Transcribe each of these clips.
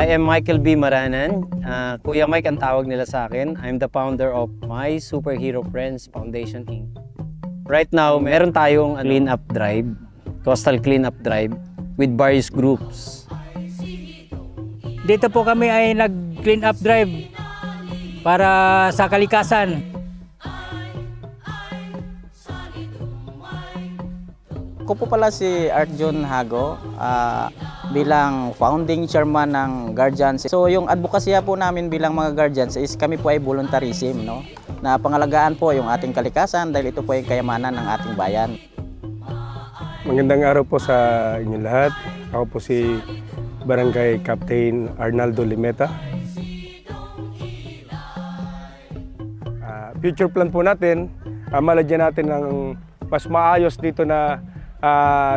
I am Michael B. Maranan. Kuya Mike ang tawag nila sa akin. I'm the founder of My Superhero Friends Foundation Inc. Right now, meron tayong clean-up drive, coastal clean-up drive with various groups. Dito po kami ay nag-clean up drive para sa kalikasan. Ako po pala si Arjun Hago, bilang founding chairman ng Guardians. So yung advokasya po namin bilang mga Guardians is kami po ay voluntarism, no? Na pangalagaan po yung ating kalikasan dahil ito po yung kayamanan ng ating bayan. Magandang araw po sa inyo lahat. Ako po si Barangay Captain Arnaldo Limeta. Future plan po natin, malagyan natin ng mas maayos dito na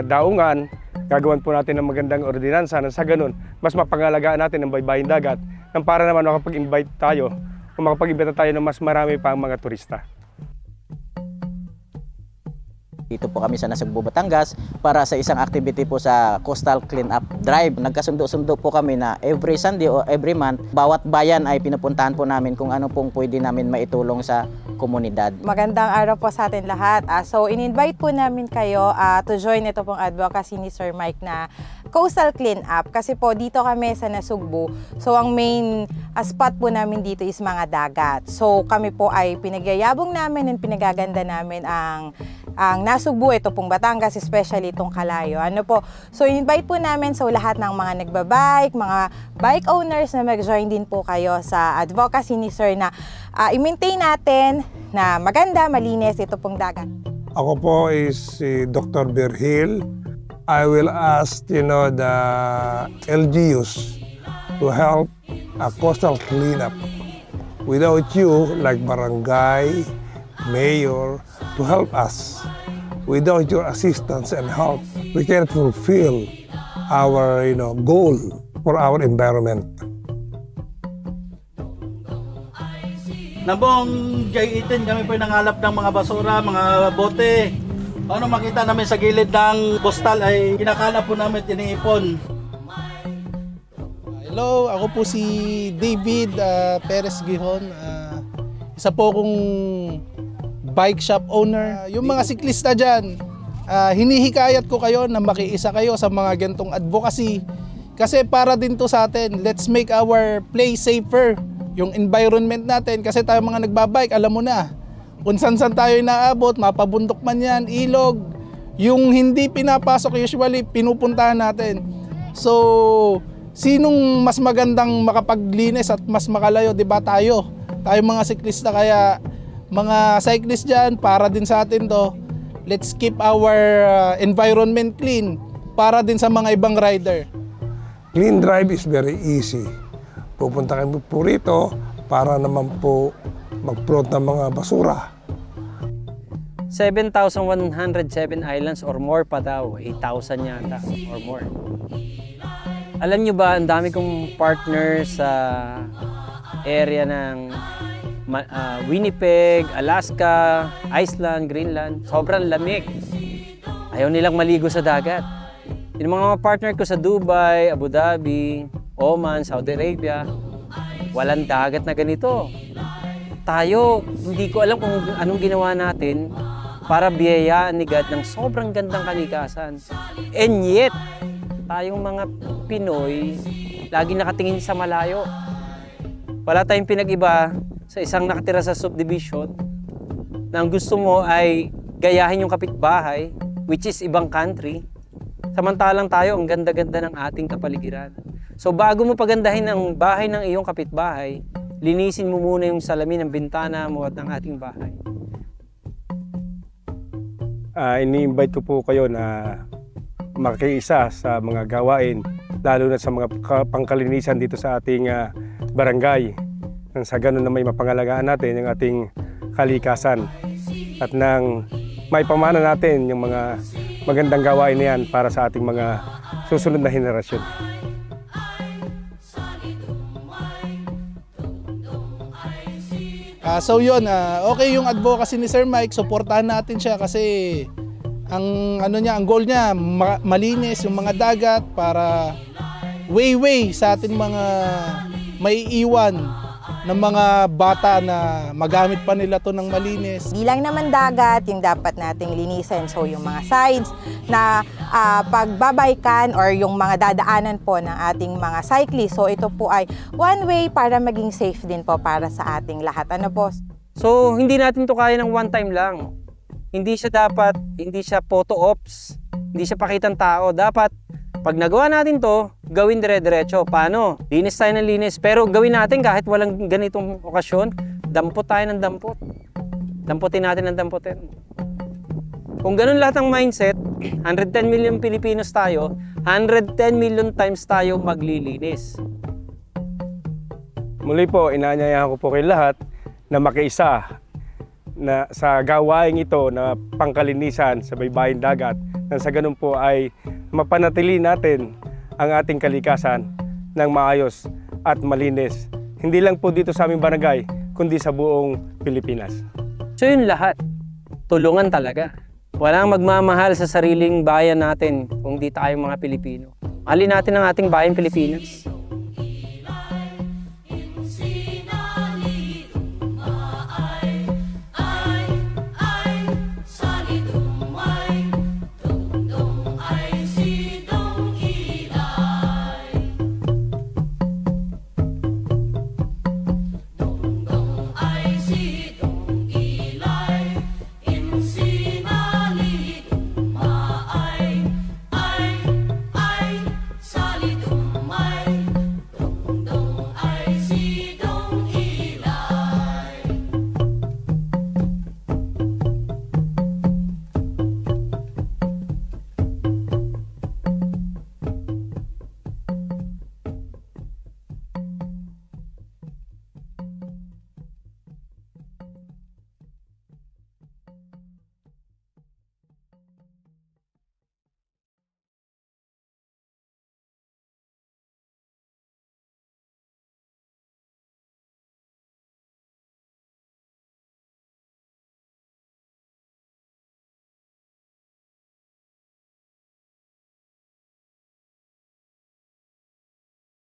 daungan. Gagawan po natin ng magandang ordinansa na sa ganun, mas mapangalagaan natin ang baybaying dagat nang para naman makapag-invite tayo o makapag-invita tayo ng mas marami pang mga turista. Dito po kami sa Nasugbu, Batangas para sa isang activity po sa Coastal Cleanup Drive. Nagkasundo-sundo po kami na every Sunday o every month, bawat bayan ay pinupuntahan po namin kung ano pong pwede namin maitulong sa komunidad. Magandang araw po sa atin lahat. So in-invite po namin kayo to join ito pong advocacy ni Sir Mike na Coastal Cleanup kasi po dito kami sa Nasugbu. So ang main spot po namin dito is mga dagat. So kami po ay pinagyayabong namin and pinagaganda namin ang Nasugbu, ito pong Batangas, especially itong Kalayo. So invite po namin sa lahat ng mga nagbabike, mga bike owners na mag-join din po kayo sa advocacy ni Sir na i-maintain natin na maganda, malinis ito pong dagat. Ako po is si Dr. Berhil. I will ask, the LGUs to help a coastal cleanup. Without you, like barangay, mayor, to help us. Without your assistance and help, we cannot fulfill our goal for our environment. Nabong J18 kami po nangalap ng mga basura, mga bote. Ano makita namin sa gilid ng postal ay kinakalap po namin, iniipon. Hello, ako po si David Perez Gihon. Isa po akong bike shop owner. Yung mga siklista dyan, hinihikayat ko kayo na makiisa kayo sa mga gantong advocacy. Kasi para din to sa atin, let's make our place safer. Yung environment natin, kasi tayo mga nagbabike, alam mo na, kung san-san tayo inaabot, mapabundok man yan, ilog. Yung hindi pinapasok usually, pinupuntahan natin. So, sinong mas magandang makapaglinis at mas makalayo, di ba tayo? Tayo mga siklista, kaya mga cyclists dyan, para din sa atin to, let's keep our environment clean para din sa mga ibang rider. Clean drive is very easy. Pupunta kayo po rito para naman po mag-float ng mga basura. 7,107 islands or more pa daw. 8,000 yata or more. Alam nyo ba, ang dami kong partner sa area ng Winnipeg, Alaska, Iceland, Greenland. Sobrang lamig. Ayaw nilang maligo sa dagat. Yung mga partner ko sa Dubai, Abu Dhabi, Oman, Saudi Arabia, walang dagat na ganito. Tayo, hindi ko alam kung anong ginawa natin para biyayaan ni God ng sobrang gandang kalikasan. And yet, tayong mga Pinoy, lagi nakatingin sa malayo. Wala tayong pinag-iba sa isang nakatira sa subdivision na ang gusto mo ay gayahin yung kapitbahay, which is ibang country. Samantalang tayo, ang ganda-ganda ng ating kapaligiran. So bago mo pagandahin ang bahay ng iyong kapitbahay, linisin mo muna yung salamin ng bintana mo at ng ating bahay. Ini-invite ko po kayo na makiisa sa mga gawain, lalo na sa mga pangkalinisan dito sa ating barangay. Nang sa ganun na may mapangalagaan natin yung ating kalikasan at nang may pamana natin yung mga magandang gawain na yan para sa ating mga susunod na henerasyon. So yun, okay yung advocacy ni Sir Mike, suportahan natin siya kasi ang goal niya malinis yung mga dagat para way sa ating mga maiiwan ng mga bata na magamit pa nila to ng malinis. Di lang naman dagat yung dapat nating linisin. So yung mga sides na pagbabaykan or yung mga dadaanan po ng ating mga cyclist. So ito po ay one way para maging safe din po para sa ating lahat. Ano po? So, hindi natin to kaya ng one time lang. Hindi siya photo ops, hindi siya pakitang tao. Dapat, pag nagawa natin to, gawin dire-diretso. Paano? Linis tayo ng linis. Pero gawin natin kahit walang ganitong okasyon, dampot tayo ng dampot. Damputin natin ng damputin. Kung ganun lahat ang mindset, 110 million Pilipinos tayo, 110 million times tayo maglilinis. Muli po, inaanyayahan ko po kayo lahat na makiisa na sa gawaing ito na pangkalinisan sa baybayin dagat, na sa ganun po ay mapanatili natin ang ating kalikasan ng maayos at malinis. Hindi lang po dito sa aming barangay, kundi sa buong Pilipinas. So yun lahat, tulungan talaga. Walang magmamahal sa sariling bayan natin kung di tayo mga Pilipino. Mahalin natin ang ating bayan Pilipinas.